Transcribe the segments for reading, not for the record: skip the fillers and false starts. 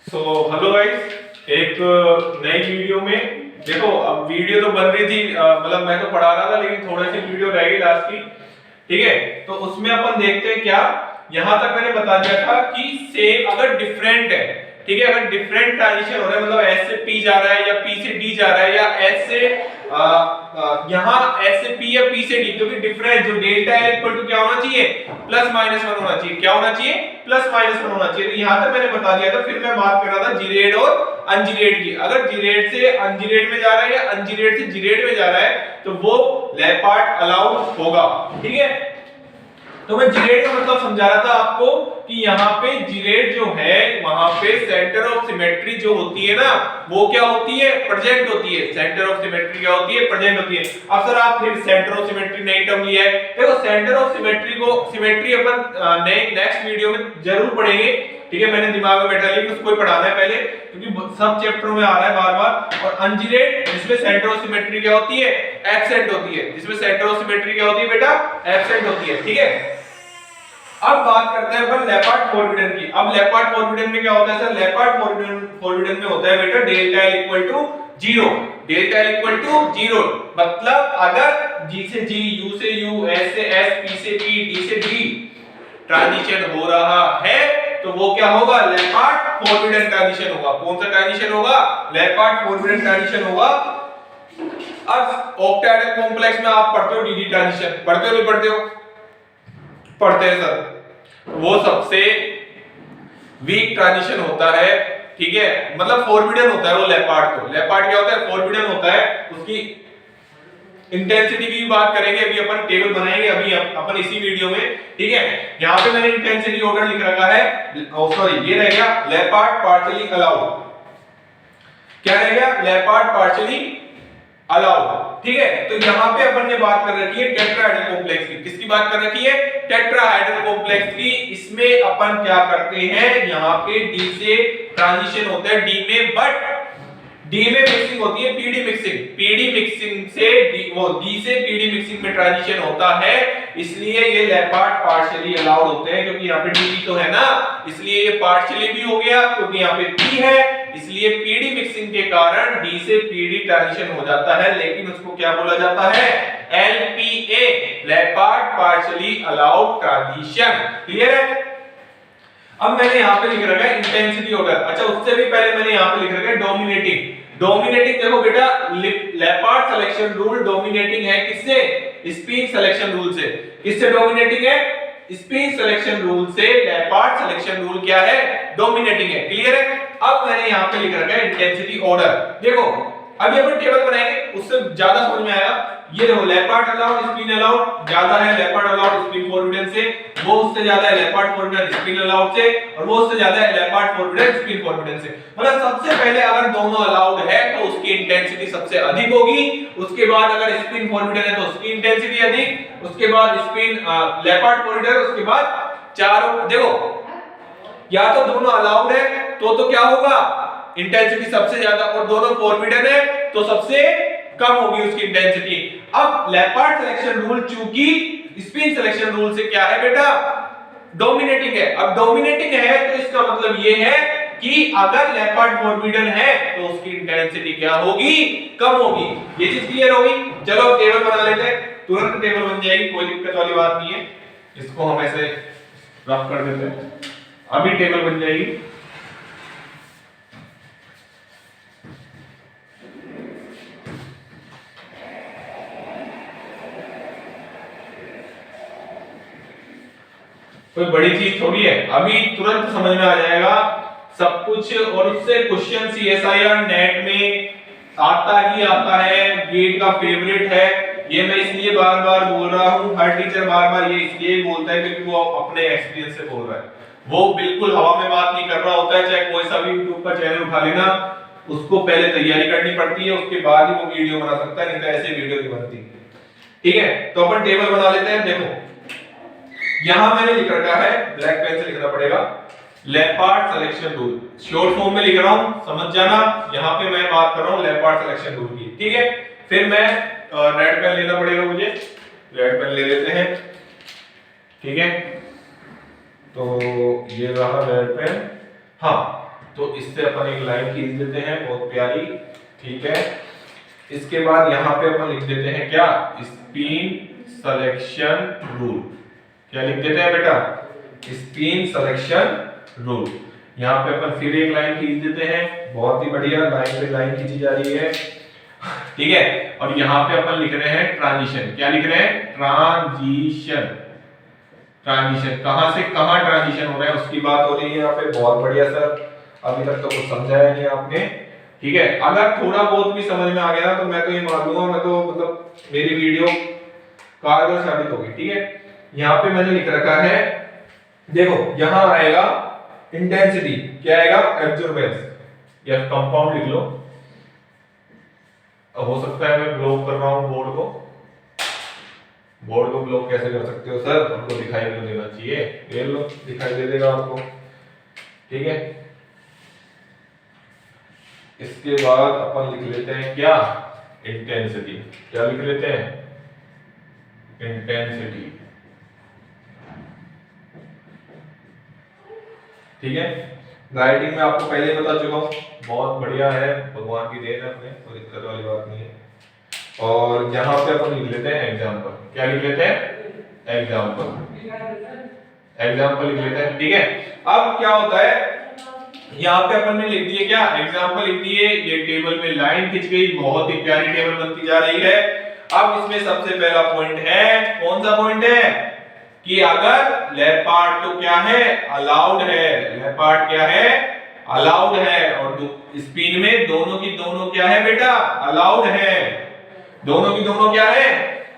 Hello guys, एक नई video में देखो। अब वीडियो तो बन रही थी, मतलब मैं तो पढ़ा रहा था, लेकिन थोड़ी सी वीडियो रह गई लास्ट की। ठीक है, तो उसमें अपन देखते हैं क्या। यहां तक मैंने बता दिया था कि सेम अगर डिफरेंट है, ठीक है, अगर डिफरेंट ट्रांजिशन हो रहा है, मतलब एस से पी जा रहा है या पी से डी जा रहा है या एस से यहां एस से पी या पी से डी, क्योंकि डिफरेंस जो डेल्टा है इक्वल टू क्या होना चाहिए, प्लस माइनस वन होना चाहिए। क्या होना चाहिए? प्लस माइनस वन होना चाहिए। तो यहां तक मैंने बता दिया था। फिर मैं बात कर रहा था जीरेड और अनजीरेड की। अगर जीरेड से अनजीरेड में जा रहा है या अनजीरेड से जीरेड में जा रहा है तो वो लैप पार्ट अलाउड होगा। ठीक है, तो मैं जीरेड का मतलब समझा रहा था आपको कि यहाँ पे जीरेड जो है वहां पे सेंटर ऑफ सिमेट्री जो होती है ना, वो क्या होती है? प्रेजेंट होती है। सेंटर ऑफ सिमेट्री क्या होती है? प्रेजेंट होती है। अब सर आप फिर सेंटर ऑफ सिमेट्री नई टर्म लिया है। देखो, centre of symmetry upon next video में जरूर पढ़ेंगे। ठीक है, मैंने दिमाग में बैठा लिया कि उसको ही पढ़ाना है पहले, क्योंकि सब चैप्टरों में आ रहा है बार बार। और अनजीरेड जिसमें सेंटर ऑफ सिमेट्री क्या होती है? एब्सेंट होती है। जिसमें सेंटर ऑफ सिमेट्री क्या होती है बेटा? एब्सेंट होती है। ठीक है, अब बात करते हैं अपन लेपर्ड फोरबिडन की। अब लेपर्ड फोरबिडन में क्या होता है सर? लेपर्ड फोरबिडन में होता है बेटा delta L equal to zero. Delta L equal to zero मतलब अगर जी से जी, यू से यू, एस से एस, पी से पी, डी से डी ट्रांजिशन हो रहा है तो वो क्या होगा? लेपर्ड फोरबिडन ट्रांजिशन होगा। कौन सा ट्रांजिशन होगा? लेपर्ड फोरबिडन ट्रांजिशन होगा। अब ऑक्टेहेड्रल कॉम्प्लेक्स में आप पढ़ते हो डीडी ट्रांजिशन, पढ़ते हो नहीं पढ़ते हो? पढ़ते हैं सर। वो सबसे वीक ट्रांजिशन होता है। ठीक है, मतलब फोरबिडन होता है वो लेपर्ड। तो लेपर्ड क्या होता है? फोरबिडन होता है। उसकी इंटेंसिटी की भी बात करेंगे, अभी अपन टेबल बनाएंगे अभी अपन इसी वीडियो में। ठीक है, यहां पे मैंने इंटेंसिटी ऑर्डर लिख रखा है। सॉरी, ये रह गया लेपर्ड पार्शियली अलाउड। क्या रह गया? Leopard partially allowed. ठीक है, तो यहां पे अपन ने बात कर रखी है टेट्राहेड्रल कॉम्प्लेक्स की। किसकी बात कर रखी है? टेट्राहेड्रल कॉम्प्लेक्स की। इसमें अपन क्या करते हैं, यहां पे डी से ट्रांजिशन होता है डी में, बट डी में मिक्सिंग होती है पीडी मिक्सिंग। पीडी मिक्सिंग से डी से पीडी मिक्सिंग में ट्रांजिशन होता है, इसलिए ये लेपर्ड पार्शियली अलाउड होते हैं। क्योंकि यहाँ पे डी तो है ना, इसलिए ये पार्शियली भी हो गया, क्योंकि यहाँ पे पी है, इसलिए पीडी मिक्सिंग के कारण डी से पीडी ट्रांजिशन हो जाता है। लेकिन उसको क्या बोला जाता है? LPA, leopard partially allowed transition. Clear है? अब मैंने यहां पे लिख रखा है इंटेंसिटी ऑर्डर। अच्छा, उससे भी पहले मैंने यहां पे लिख रखा है डोमिनेटिंग। डोमिनेटिंग देखो बेटा, लेपर्ड सिलेक्शन रूल डोमिनेटिंग है किससे? स्पिन सिलेक्शन रूल से। किससे डोमिनेटिंग है? स्पिन सिलेक्शन रूल से। लेपर्ड सिलेक्शन रूल क्या है? डोमिनेटिंग है। क्लियर है? अब मैंने यहां पे लिख रखा है इंटेंसिटी ऑर्डर। देखो, अभी अपन टेबल बनाएंगे, उससे ज्यादा समझ में आएगा। ये देखो, लेपर्ड अलाउड, स्पिन अलाउड ज्यादा है लेपर्ड अलाउड स्पिन फोरबिडन से, वो उससे ज्यादा है लेपर्ड फोरबिडन स्पिन अलाउड से, और वो उससे ज्यादा है लेपर्ड फोरबिडन स्पिन फोरबिडन से। मतलब सबसे पहले अगर दोनों अलाउड है तो उसकी इंटेंसिटी सबसे अधिक होगी। उसके बाद अगर स्पिन फोरबिडन है तो उसकी इंटेंसिटी अधिक, उसके बाद स्पिन लेपर्ड फोरबिडन, उसके बाद चारों। देखो, या तो दोनों अलाउड है तो क्या होगा? इंटेंसिटी सबसे ज्यादा, और दोनों फोरबिडन है तो सबसे कम होगी उसकी इंटेंसिटी। अब लेपर्ड सिलेक्शन रूल चूंकि स्पिन सिलेक्शन रूल से क्या है बेटा? डोमिनेटिंग है। अब डोमिनेटिंग है तो इसका मतलब ये है कि अगर लेपर्ड फोरबिडन है तो उसकी इंटेंसिटी क्या होगी? कम होगी। ये चीज क्लियर होगी? चलो टेबल बना लेते हैं, तुरंत टेबल बन जाएगी, कोई दिक्कत वाली बात नहीं है। इसको हम ऐसे रफ कर देते हैं, अभी टेबल बन जाएगी। कोई बड़ी चीज थोड़ी है, अभी तुरंत समझ में आ जाएगा सब कुछ। और उससे क्वेश्चन सीएसआईआर नेट में आता ही आता है, गेट का फेवरेट है। ये मैं इसलिए बार बार बोल रहा हूँ, हर टीचर बार बार ये इसलिए बोलता है क्योंकि वो अपने एक्सपीरियंस से बोल रहा है। वो बिल्कुल हवा में बात नहीं कर रहा होता है। चाहे कोई सा भी यूट्यूब का चैनल उठा लेना, उसको पहले तैयारी करनी पड़ती है, उसके बाद ही वो वीडियो बना सकता है, नहीं तो ऐसे वीडियो नहीं बनती। ठीक है, तो अपन टेबल बना लेते हैं। देखो, यहां मैंने लिख रखा है, ब्लैक पेन से लिखना पड़ेगा, leopard selection rule. Short form में लिख रहा हूं, समझ जाना। यहां पे मैं बात कर रहा हूं लेपर्ड सिलेक्शन रूल की। ठीक है, फिर मैं रेड पेन लेना पड़ेगा मुझे, रेड पेन ले लेते हैं। ठीक है, तो ये रहा रेड पेन। हाँ, तो इससे अपन एक लाइन खींच देते हैं बहुत प्यारी, ठीक है। इसके बाद यहाँ पे अपन लिख देते हैं क्या, स्पिन सिलेक्शन रूल। क्या लिख देते हैं बेटा, स्पिन सिलेक्शन रूल। यहाँ पे अपन फिर एक लाइन खींच देते हैं, बहुत ही बढ़िया, लाइन पे लाइन खींची जा रही है, ठीक है। और यहाँ पे अपन लिख रहे हैं ट्रांजिशन। क्या लिख रहे हैं, ट्रांजिशन। ट्रांजिशन कहां से कहां ट्रांजिशन हो रहा है उसकी बात हो रही है यहाँ पे। बहुत बढ़िया सर, अभी तक तो कुछ समझाया नहीं आपने, ठीक है। अगर थोड़ा बहुत भी समझ में आ गया ना तो मैं तो ये मान लूंगा, मैं तो मतलब मेरी वीडियो कारगर साबित होगी, ठीक है। यहाँ पे मैंने लिख रखा है, देखो यहाँ आएगा इंटेंसिटी, क्या आएगा, एब्जॉर्बेंस या कंपाउंड लिख लो। हो सकता है मैं ब्लॉक कर रहा हूं बोर्ड को, बोर्ड को ब्लॉक कैसे कर सकते हो सर, हमको दिखाई नहीं देना चाहिए, ये लो दिखाई दे देगा आपको, ठीक है। इसके बाद अपन लिख लेते हैं क्या, इंटेंसिटी। क्या लिख लेते हैं, इंटेंसिटी, ठीक है। राइटिंग में आपको पहले ही बता चुका हूं, बहुत बढ़िया है, भगवान की देन है, अपने कोई दिक्कत वाली बात नहीं है। और यहाँ पे अपन लिख लेते हैं एग्जाम्पल। क्या लिख लेते हैं, एग्जाम्पल, एग्जाम्पल लिख लेते हैं, ठीक है। अब क्या होता है, यहाँ पे अपन ने लिख दिए क्या, एग्जाम्पल लिख दिए, ये टेबल में लाइन खिंच गई, बहुत ही प्यारी टेबल बनती जा रही है। अब इसमें सबसे पहला पॉइंट है, कौन सा पॉइंट है, कि अगर लेपर्ड तो क्या है, अलाउड है, लेपर्ड क्या है, अलाउड है, और स्पिन में दोनों की दोनों क्या है बेटा, अलाउड है, दोनों की दोनों क्या है,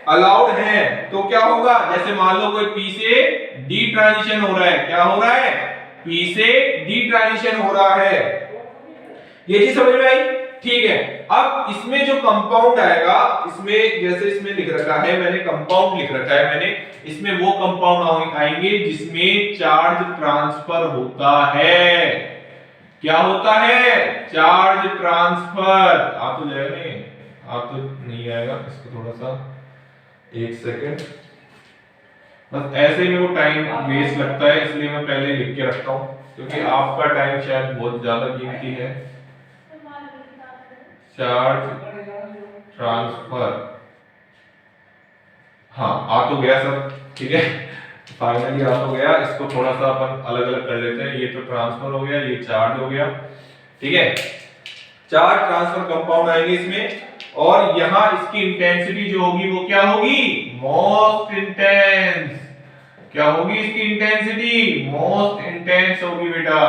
अलाउड है। तो क्या होगा, जैसे मान लो कोई पी से डी ट्रांजिशन हो रहा है, क्या हो रहा है, पी से डी ट्रांजिशन हो रहा है, ये चीज समझ में आई, ठीक है। अब इसमें जो कंपाउंड आएगा, इसमें जैसे इसमें लिख रखा है मैंने, कंपाउंड लिख रखा है मैंने, इसमें वो कंपाउंड आएंगे जिसमें चार्ज ट्रांसफर होता है। क्या होता है, चार्ज ट्रांसफर। आप तो जाएगा नहीं, आप तो नहीं आएगा, इसको थोड़ा सा एक सेकेंड, बस ऐसे ही मेरे को टाइम वेस्ट लगता है, इसलिए मैं पहले लिख के रखता हूँ, क्योंकि आपका टाइम शायद बहुत ज्यादा कीमती है। चार्ज ट्रांसफर, हाँ आ तो गया सर, ठीक है, फाइनली आ तो गया। इसको थोड़ा सा अपन अलग अलग कर लेते हैं, ये तो ट्रांसफर हो गया, ये चार्ज हो गया, ठीक है। चार्ज ट्रांसफर कंपाउंड आएंगे इसमें, और यहां इसकी इंटेंसिटी जो होगी वो क्या होगी, मोस्ट इंटेंस। क्या होगी इसकी इंटेंसिटी, मोस्ट इंटेंस होगी बेटा,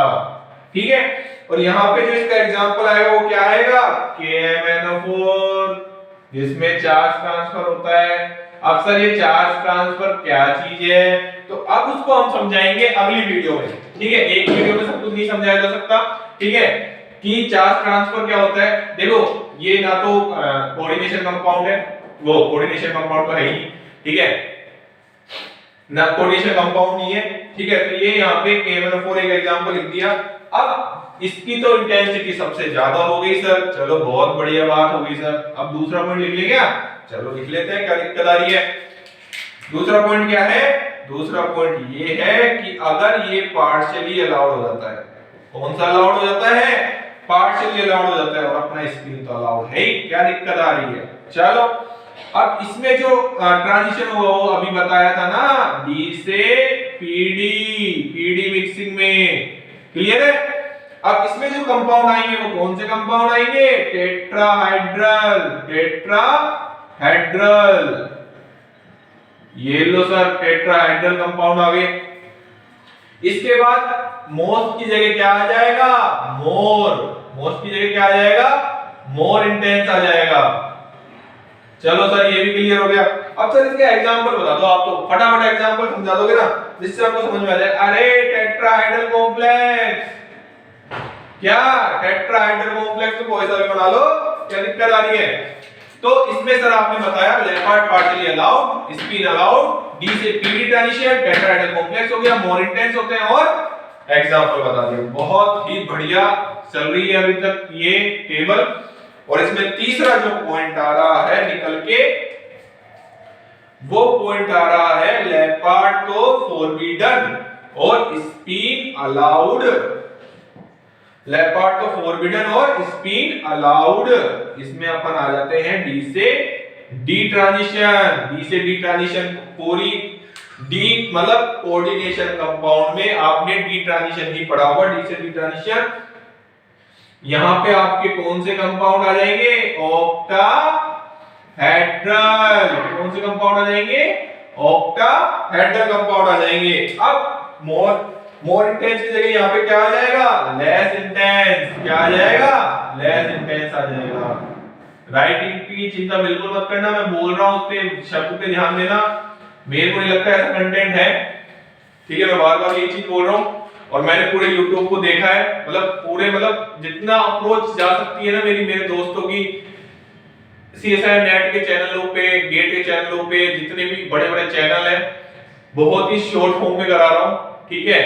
ठीक है। और यहाँ पे जो इसका एग्जांपल आएगा वो क्या आएगा, KMnO4, जिसमें चार्ज ट्रांसफर होता है। अब सर ये चार्ज ट्रांसफर क्या चीज है, तो अब उसको हम समझाएंगे अगली वीडियो में, ठीक है। एक वीडियो में सब कुछ नहीं समझाया जा सकता, ठीक है, कि चार्ज ट्रांसफर क्या होता है। देखो ये ना तो कोऑर्डिनेशन कंपाउंड है, वो कोऑर्डिनेशन कंपाउंड तो है ही, ठीक है ना, कोऑर्डिनेशन कंपाउंड नहीं है, ठीक है। तो ये यहाँ पे KMnO4 एक एग्जांपल लिख दिया। अब इसकी तो इंटेंसिटी सबसे ज्यादा हो गई सर, चलो बहुत बढ़िया बात हो गई सर। अब दूसरा पॉइंट लिख ले क्या, चलो लिख लेते हैं, क्या दिक्कत आ रही है। दूसरा पॉइंट क्या है, दूसरा पॉइंट ये है कि अगर ये पार्शियली अलाउड हो जाता है, कौन सा अलाउड हो जाता है, पार्शियली अलाउड हो जाता है, और अपना स्पिन तो अलाउड है ही, क्या दिक्कत आ रही है। चलो अब इसमें जो ट्रांजिशन होगा वो अभी बताया था ना, डी से पीडी, पीडी मिक्सिंग में, क्लियर है। अब इसमें जो कंपाउंड आएंगे वो कौन से कंपाउंड आएंगे, टेट्राहाइड्रल, टेट्राहाइड्रल, ये लो सर टेट्राहाइड्रल कंपाउंड आ गए। इसके बाद मोस्ट की जगह क्या आ जाएगा, मोर, मोस्ट की जगह क्या आ जाएगा, मोर इंटेंस आ जाएगा। चलो सर ये भी क्लियर हो गया। अब सर इसके एग्जांपल बता दो, आप तो फटाफट एग्जांपल समझा दोगे ना, जिससे आपको समझ में आ जाए। अरे टेट्राहाइड्रल कॉम्प्लेक्स, क्या टेट्राहाइड्रल कॉम्प्लेक्स तो कोई सा भी बना लो, क्या दिक्कत आ रही है। तो इसमें सर आपने बताया leopard partially allowed, spin allowed, D से पीडी ट्रांजिशन, टेट्राहाइड्रल कॉम्प्लेक्स हो गया, मोर इंटेंस होते हैं, और एग्जांपल बता दिया। बहुत ही बढ़िया चल रही है अभी तक ये टेबल। और इसमें तीसरा जो पॉइंट आ रहा है निकल के, वो पॉइंट आ रहा है लेपर्ड तो फॉरबिडन और स्पिन अलाउड। लेफ्ट पार्ट तो फोरबिडन और स्पिन अलाउड। इसमें अपन आ जाते हैं डी से डी ट्रांजिशन। डी से डी ट्रांजिशन पूरी डी मतलब कोऑर्डिनेशन कंपाउंड में आपने डी ट्रांजिशन ही पढ़ा होगा। डी से डी ट्रांजिशन यहां पे आपके कौन से कंपाउंड आ जाएंगे? ऑक्टाहेड्रल। कौन से कंपाउंड आ जाएंगे? ऑक्टाहेड्रल कंपाउंड आ जाएंगे। अब मोर इंटेंस की जगह यहाँ पे क्या आ जाएगा? Less intense. क्या आ जाएगा? लेस इंटेंस आ जाएगा। राइटिंग की चिंता बिल्कुल मत करना, मैं बोल रहा हूं उस पे शब्द पे ध्यान देना। मेरे को नहीं लगता ऐसा कंटेंट है, ठीक है। मैं बार-बार यही चीज बोल रहा हूं और मैंने पूरे YouTube को देखा है, मतलब जितना अप्रोच जा सकती है ना मेरे दोस्तों की CSI नेट के चैनलों पे, गेट के चैनलों पे, जितने भी बड़े-बड़े चैनल हैं, बहुत ही शॉर्ट फॉर्म में करा रहा हूं, ठीक है।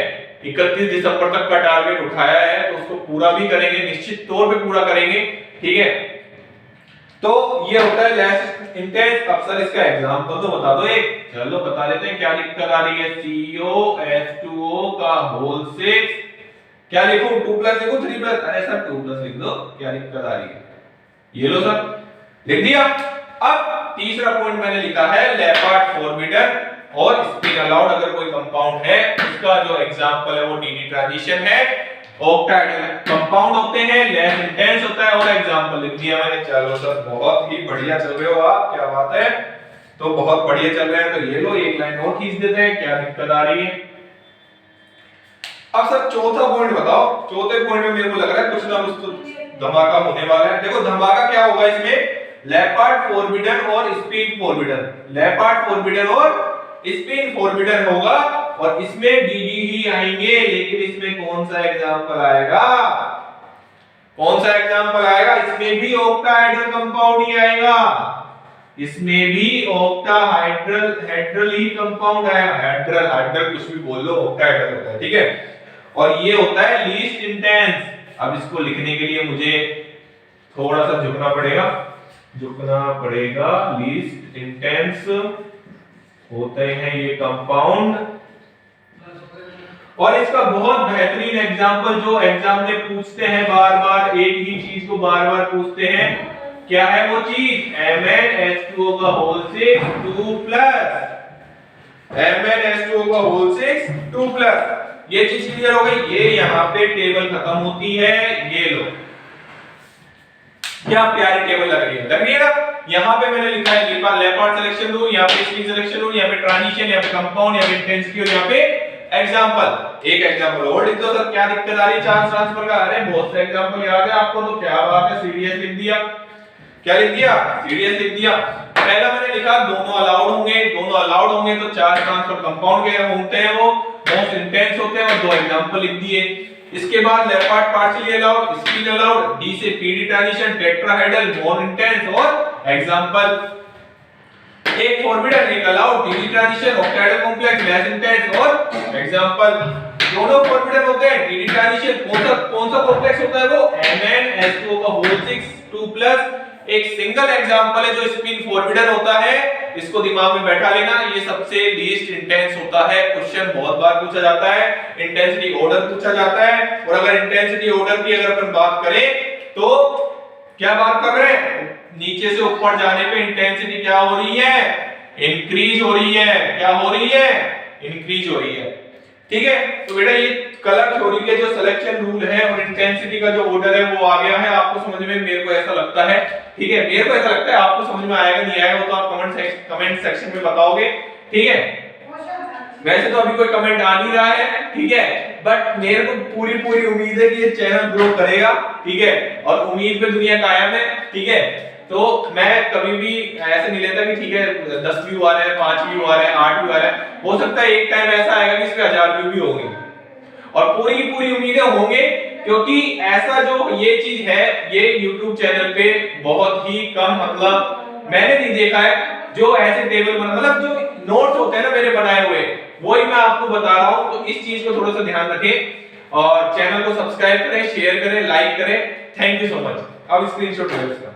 31 दिसंबर तक का टारगेट उठाया है तो उसको पूरा भी करेंगे, निश्चित तौर पे पूरा करेंगे, ठीक है। तो ये होता है लेस इंटेंस। अब सर इसका एग्जांपल तो बता दो एक। चलो बता देते हैं। क्या दिक्कत आ रही है? COH2O का होल 6। क्या लिखूं? 2 प्लस लिखूं 3 प्लस? अरे सर 2 प्लस लिख दो, क्या दिक्कत आ रही है? ये लो सर, लिख दिया। अब तीसरा पॉइंट मैंने लिखा है लेफ्ट पार्ट फोरबिडन और स्पिन अलाउड। अगर कोई कंपाउंड है उसका जो एग्जांपल है वो डी ट्रांजिशन है। ऑक्टाहेड्रल कंपाउंड होते हैं, लेस इंटेंस होता है और एग्जांपल लिख दिया मैंने। चलो सर बहुत ही बढ़िया चल रहे हो आप, क्या बात है। तो बहुत बढ़िया चल रहे हैं, तो ये लो एक लाइन और खींच देते हैं। क्या दिक्कत आ रही है? अब सर चौथा पॉइंट बताओ। चौथे पॉइंट में मेरे को लग रहा है कुछ ना कुछ तो धमाका होने वाला है। देखो धमाका क्या होगा इसमें? लेफ्ट पार्ट फोरबिडन और spin forbidden. Left part forbidden और स्पिन फोरबिडन होगा और इसमें डीडी ही आएंगे, लेकिन इसमें कौन सा एग्जांपल आएगा? कौन सा एग्जांपल आएगा? इसमें भी ऑक्टाहेड्रल कंपाउंड ही आएगा। इसमें भी ऑक्टाहेड्रल ही कंपाउंड आएगा। हाइड्रल कुछ भी बोल लो, ऑक्टाहेड्रल होता है, ठीक है। और ये होता है लीस्ट इंटेंस। अब इसको लिखने के लिए मुझे थोड़ा सा झुकना पड़ेगा। लीस्ट इंटेंस होते हैं ये कंपाउंड। और इसका बहुत बेहतरीन एग्जांपल जो एग्जाम में पूछते हैं, बार-बार एक ही चीज को बार-बार पूछते हैं, क्या है वो चीज? MnH2O का होल 6 2+। MnH2O का होल 6 2+। ये चीज क्लियर हो गई। ये यहाँ पे टेबल खत्म होती है। ये लो क्या प्यारी टेबल लग रही है ना। यहाँ पे मैंने लिखा है लेफ्ट पार्ट सिलेक्शन रूल, यहाँ पे स्पिन सिलेक्शन रूल, यहाँ पे ट्रांजिशन, यहाँ पे कंपाउंड, यहाँ पे इंटेंसिटी और यहाँ पे एग्जांपल। एक एग्जांपल और लिख दो सर, क्या दिक्कत आ रही है चार्ज ट्रांसफर का? अरे बहुत से एग्जांपल याद है आपको, तो क्या बात है। सीडीएस लिख दिया। क्या लिख दिया? सीडीएस लिख दिया। पहला मैंने लिखा दोनों अलाउड होंगे तो चार्ज ट्रांसफर कंपाउंड के होते हैं, वो मोस्ट इंटेंस होते हैं और दो एग्जांपल लिख दिए। इसके बाद left part partially allowed, spin allowed, D से PD transition, tetrahedral, more intense और एग्जांपल। एक फोरबिडन, एक allowed, D transition, octahedral complex, less intense और एग्जांपल। दोनों फोरबिडन होते हैं। डी ट्रांजिशन कौन सा कॉम्प्लेक्स होता है? वो MnH2O का होल 6 2+। एक सिंगल एग्जांपल है जो स्पिन फोरबिडन होता है, इसको दिमाग में बैठा लेना। ये सबसे लीस्ट इंटेंस होता है। क्वेश्चन बहुत बार पूछा जाता है, इंटेंसिटी ऑर्डर पूछा जाता है। और अगर इंटेंसिटी ऑर्डर की अगर अपन बात करें तो क्या बात कर रहे हैं? नीचे से ऊपर जाने पे इंटेंसिटी क्या हो रही है? इंक्रीज हो रही है। क्या हो रही है? इंक्रीज हो रही है, ठीक है। तो बेटा ये कलर थ्योरी के जो सिलेक्शन रूल है और इंटेंसिटी का जो ऑर्डर है वो आ गया है आपको समझ में, मेरे को ऐसा लगता है, ठीक है। मेरे को ऐसा लगता है, आपको समझ में आएगा नहीं आएगा वो तो आप कमेंट सेक्शन में बताओगे, ठीक है। वैसे तो अभी कोई कमेंट आ नहीं रहा है, ठीक है, बट मेरे को पूरी उम्मीद है कि ये चैनल ग्रो करेगा, ठीक है। और उम्मीद पे दुनिया कायम है, ठीक है। तो मैं कभी भी ऐसे नहीं लेता कि ठीक है 10 व्यू आ रहे हैं, 5 व्यू आ रहे हैं, 8 व्यू आ रहे हैं। हो सकता है एक टाइम ऐसा आएगा कि इस पे 1000 व्यू भी होंगे और पूरी उम्मीदें होंगे, क्योंकि ऐसा जो ये चीज है ये YouTube चैनल पे बहुत ही कम, मतलब मैंने नहीं देखा है जो ऐसे टेबल मतलब जो नोट्स होते हैं ना मेरे बनाए हुए, वही मैं आपको बता रहा हूं। तो इस चीज को थोड़ा सा ध्यान रखें और चैनल को सब्सक्राइब करें, शेयर करें, लाइक करें। Thank you so much. अब स्क्रीनशॉट लो इसका।